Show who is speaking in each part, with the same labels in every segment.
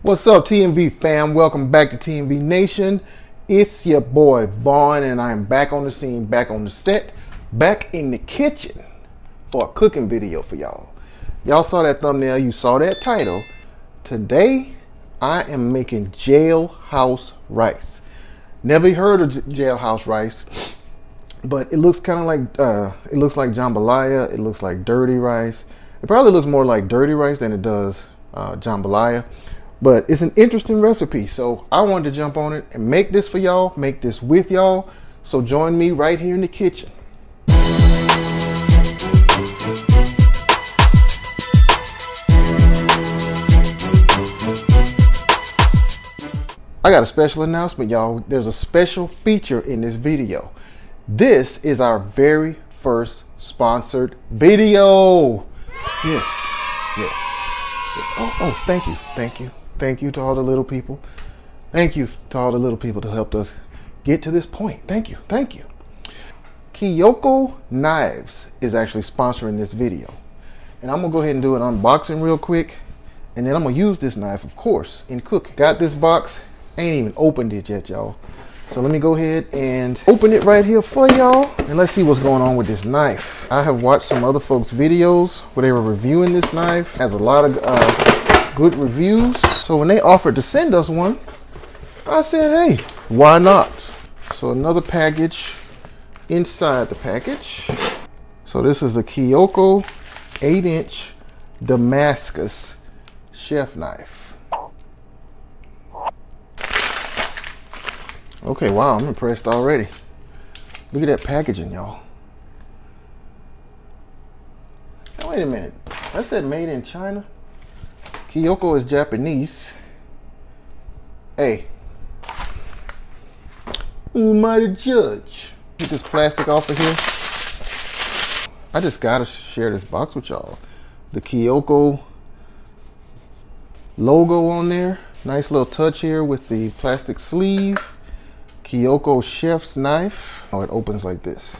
Speaker 1: What's up, T&V fam? Welcome back to T&V Nation. It's your boy Vaughn, and I'm back on the scene, back on the set, back in the kitchen for a cooking video for y'all. Y'all saw that thumbnail, you saw that title. Today, I am making Jailhouse Rice. Never heard of Jailhouse Rice, but it looks kind of like it looks like jambalaya. It looks like dirty rice. It probably looks more like dirty rice than it does jambalaya. But it's an interesting recipe, so I wanted to jump on it and make this for y'all, make this with y'all. So join me right here in the kitchen. I got a special announcement, y'all. There's a special feature in this video. This is our very first sponsored video. Yes. Oh, thank you. Thank you to all the little people. Thank you to all the little people who helped us get to this point. Thank you. Kyoko Knives is actually sponsoring this video. And I'm going to go ahead and do an unboxing real quick. And then I'm going to use this knife, of course, in cooking. Got this box. Ain't even opened it yet, y'all. So let me go ahead and open it right here for y'all. And let's see what's going on with this knife. I have watched some other folks' videos where they were reviewing this knife. It has a lot of good reviews. So when they offered to send us one, I said, hey, why not? So another package inside the package. So this is a Kyoko 8-inch Damascus chef knife. Okay, wow, I'm impressed already. Look at that packaging, y'all. Now, wait a minute. That said made in China. Kyoko is Japanese. Hey, who am I to judge? Get this plastic off of here. I just gotta share this box with y'all. The Kyoko logo on there. Nice little touch here with the plastic sleeve. Kyoko chef's knife. Oh, it opens like this.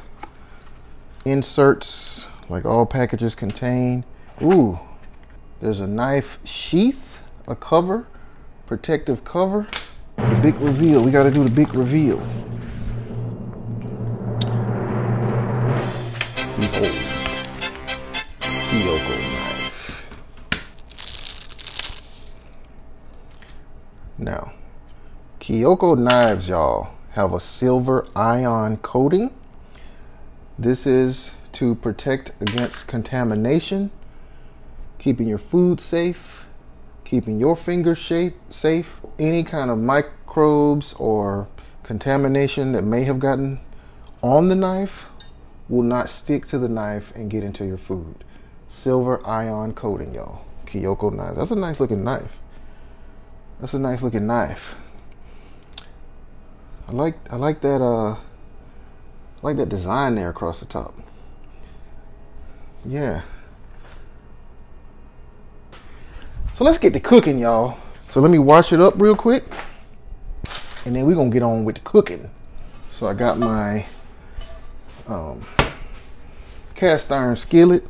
Speaker 1: Inserts like all packages contain. Ooh, there's a knife sheath, a cover, protective cover. The big reveal. We got to do the big reveal. Behold, Kyoko knife. Now, Kyoko knives, y'all, have a silver ion coating. This is to protect against contamination, keeping your food safe, keeping your fingers safe. Any kind of microbes or contamination that may have gotten on the knife will not stick to the knife and get into your food. Silver ion coating, y'all. Kyoko knife. That's a nice looking knife. That's a nice looking knife. I like that design there across the top. Yeah. So let's get to cooking, y'all. So let me wash it up real quick, and then we're gonna get on with the cooking. So I got my cast iron skillet.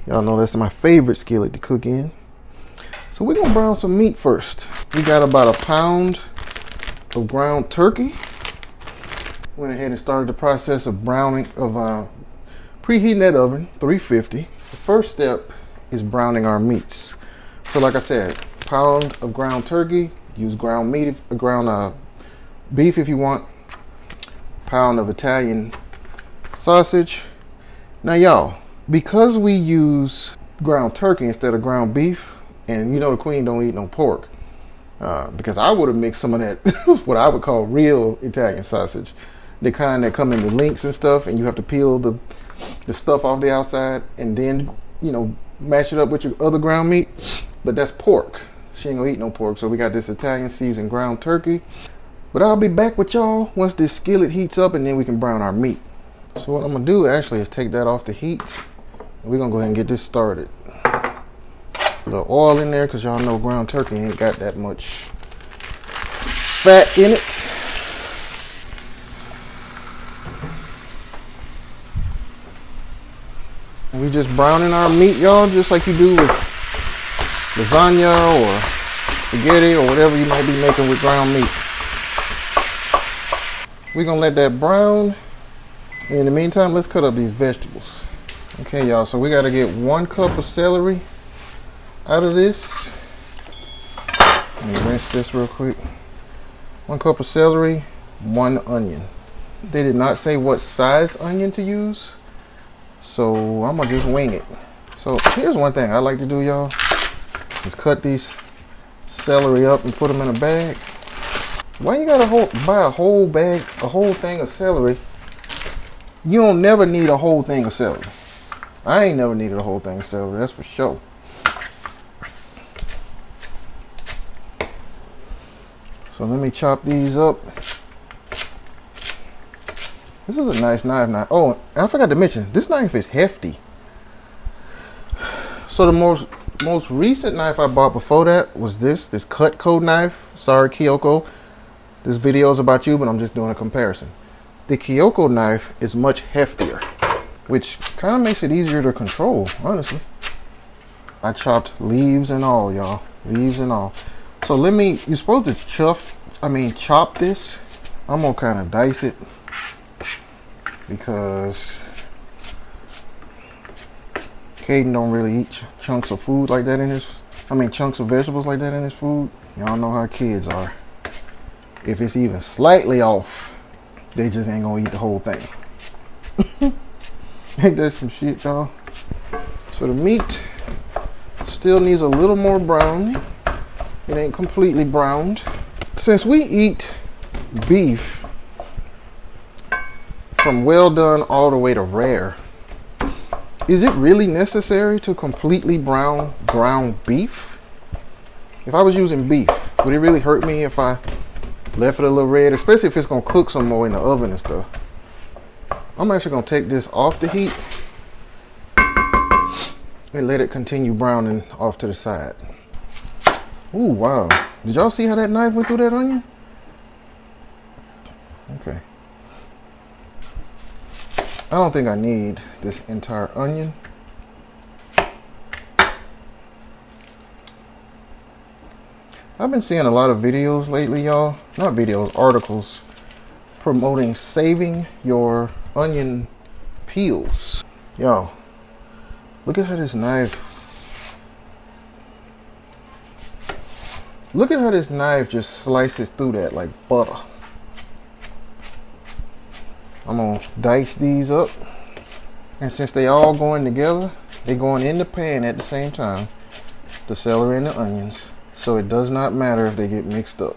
Speaker 1: Y'all know that's my favorite skillet to cook in. So we're gonna brown some meat first. We got about a pound of ground turkey. Went ahead and started the process of browning, preheating that oven, 350. The first step is browning our meats. So like I said, pound of ground turkey. Use ground meat, ground beef if you want. Pound of Italian sausage. Now y'all, because we use ground turkey instead of ground beef, and you know the queen don't eat no pork, because I would have mixed some of that, what I would call real Italian sausage, the kind that come in the links and stuff, and you have to peel the stuff off the outside and then, you know, mash it up with your other ground meat. But that's pork. She ain't gonna eat no pork, so we got this Italian seasoned ground turkey. But I'll be back with y'all once this skillet heats up, and then we can brown our meat. So what I'm gonna do actually is take that off the heat, and we're gonna go ahead and get this started. A little oil in there, because y'all know ground turkey ain't got that much fat in it. And we just browning our meat, y'all, just like you do with lasagna or spaghetti or whatever you might be making with ground meat. We're gonna let that brown. In the meantime, let's cut up these vegetables. Okay, y'all, so we gotta get 1 cup of celery out of this. Let me rinse this real quick. 1 cup of celery, 1 onion. They did not say what size onion to use, so I'm gonna just wing it. So here's one thing I like to do, y'all, is cut these celery up and put them in a bag. Why you gotta buy a whole bag, a whole thing of celery? You don't never need a whole thing of celery. I ain't never needed a whole thing of celery, that's for sure. So let me chop these up. This is a nice knife. Oh, and I forgot to mention, this knife is hefty. So the most recent knife I bought before that was this Cutco knife. Sorry, Kyoko. This video is about you, but I'm just doing a comparison. The Kyoko knife is much heftier, which kind of makes it easier to control, honestly. I chopped leaves and all, y'all. Leaves and all. So you're supposed to chop this. I'm gonna kind of dice it because Caden don't really eat chunks of food like that in his, chunks of vegetables like that in his food. Y'all know how kids are. If it's even slightly off, they just ain't gonna eat the whole thing. Ain't that some shit, y'all? So the meat still needs a little more brown. It ain't completely browned. Since we eat beef from well done all the way to rare, is it really necessary to completely brown ground beef? If I was using beef, would it really hurt me if I left it a little red, especially if it's gonna cook some more in the oven and stuff? I'm actually gonna take this off the heat and let it continue browning off to the side. Ooh, wow. Did y'all see how that knife went through that onion? Okay. I don't think I need this entire onion. I've been seeing a lot of videos lately, y'all. Not videos, articles promoting saving your onion peels. Y'all, look at how this knife just slices through that like butter. I'm gonna dice these up, and since they all going together, they're going in the pan at the same time, the celery and the onions, so it does not matter if they get mixed up.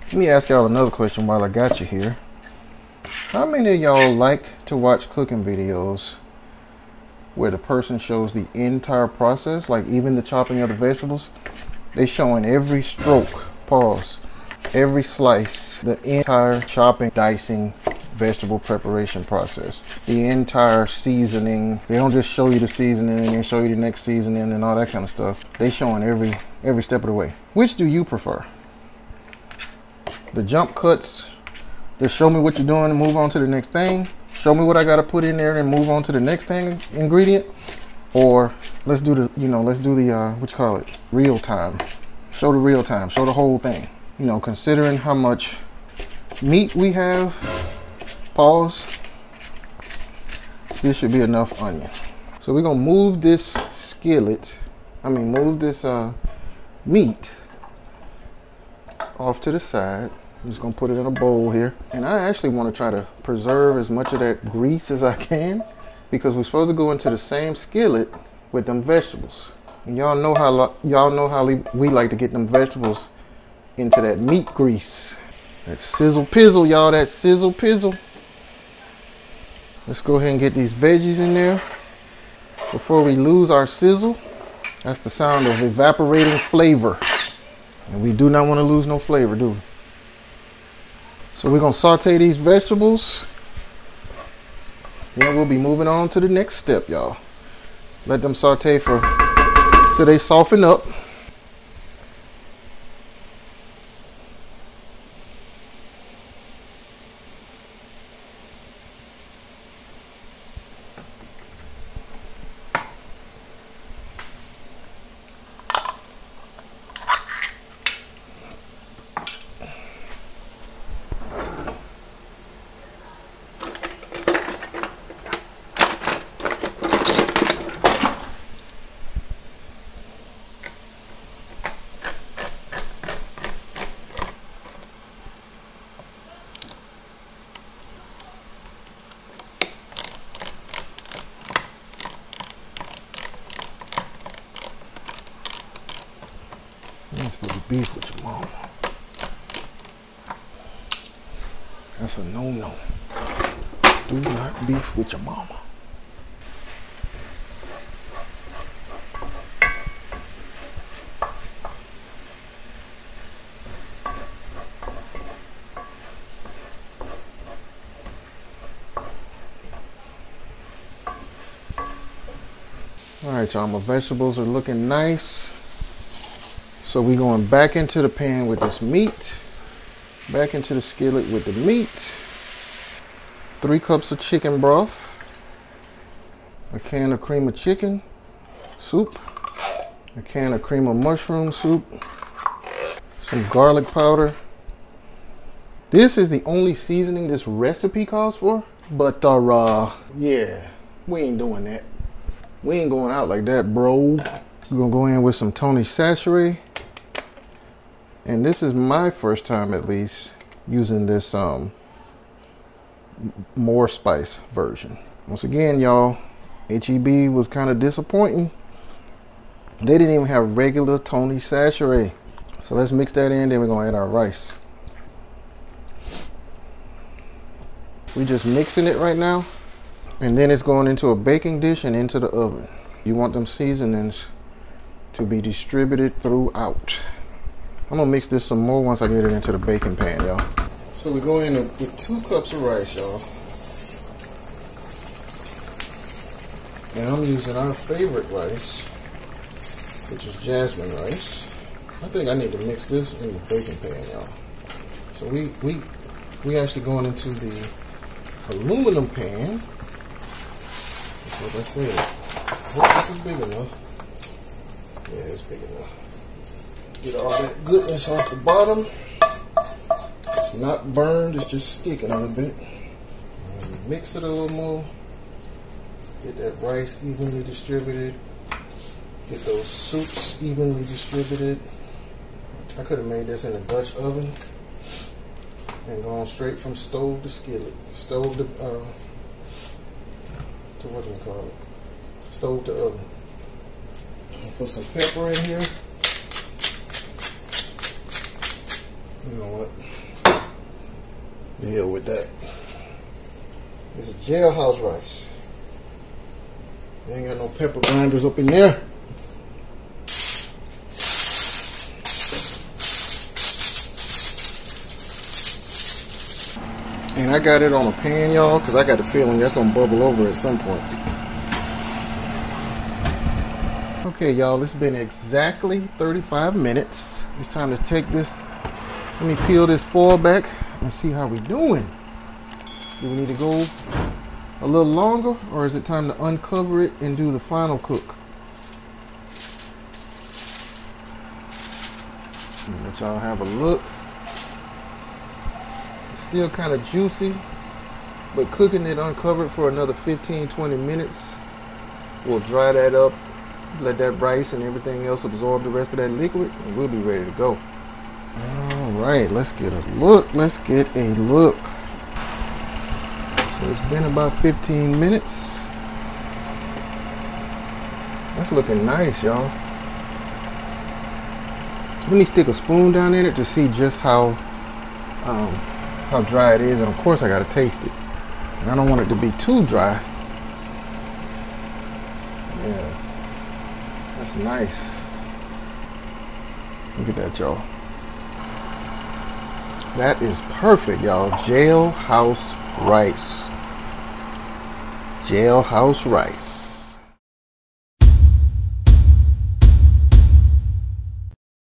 Speaker 1: Let me ask y'all another question while I got you here. How many of y'all like to watch cooking videos where the person shows the entire process, like even the chopping of the vegetables? They showing every stroke, pause, every slice, the entire chopping, dicing, vegetable preparation process, the entire seasoning. They don't just show you the seasoning and then show you the next seasoning and all that kind of stuff. They showing every step of the way. Which do you prefer? The jump cuts, just show me what you're doing and move on to the next thing. Show me what I gotta put in there and move on to the next thing, ingredient. Or let's do the what you call it, real time. Show the real time, show the whole thing. You know, considering how much meat we have, pause, this should be enough onion. So we're gonna move this meat off to the side. I'm just gonna put it in a bowl here. And I actually want to try to preserve as much of that grease as I can, because we're supposed to go into the same skillet with them vegetables. And y'all know how we like to get them vegetables into that meat grease. That sizzle pizzle, y'all, that sizzle pizzle. Let's go ahead and get these veggies in there before we lose our sizzle. That's the sound of evaporating flavor. And we do not want to lose no flavor, do we? So we're going to saute these vegetables. Then we'll be moving on to the next step, y'all. Let them saute till they soften up. You beef with your mama. That's a no-no. Do not beef with your mama. Alright, y'all, my vegetables are looking nice. So we're going back into the pan with this meat. Back into the skillet with the meat. 3 cups of chicken broth. A can of cream of chicken soup. A can of cream of mushroom soup. Some garlic powder. This is the only seasoning this recipe calls for. But yeah, we ain't doing that. We ain't going out like that, bro. We're gonna go in with some Tony Sachet. And this is my first time, at least, using this more spice version. Once again, y'all, HEB was kind of disappointing. They didn't even have regular Tony Sachet. So let's mix that in, then we're gonna add our rice. We just mixing it right now. And then it's going into a baking dish and into the oven. You want them seasonings to be distributed throughout. I'm gonna mix this some more once I get it into the baking pan, y'all. So we go in with 2 cups of rice, y'all. And I'm using our favorite rice, which is jasmine rice. I think I need to mix this in the baking pan, y'all. So we actually going into the aluminum pan. Like I said, I hope this is big enough. Yeah, it's big enough. Get all that goodness off the bottom. It's not burned, it's just sticking a little bit. And mix it a little more. Get that rice evenly distributed. Get those soups evenly distributed. I could have made this in a Dutch oven and gone straight from stove to skillet. Stove to what do you call it? Stove to oven. Put some pepper in here. You know what? The hell with that. It's a Jailhouse Rice. They ain't got no pepper grinders up in there. And I got it on a pan, y'all, because I got the feeling that's going to bubble over at some point. Okay, y'all, it's been exactly 35 minutes. It's time to take this. Let me peel this foil back and see how we're doing. Do we need to go a little longer, or is it time to uncover it and do the final cook? Let y'all have a look. Still kind of juicy, but cooking it uncovered for another 15-20 minutes will dry that up, let that rice and everything else absorb the rest of that liquid, and we'll be ready to go. Alright, let's get a look. Let's get a look. So it's been about 15 minutes. That's looking nice, y'all. Let me stick a spoon down in it to see just how dry it is, and of course I gotta taste it. And I don't want it to be too dry. Yeah, that's nice. Look at that, y'all. That is perfect, y'all. Jailhouse rice. Jailhouse rice.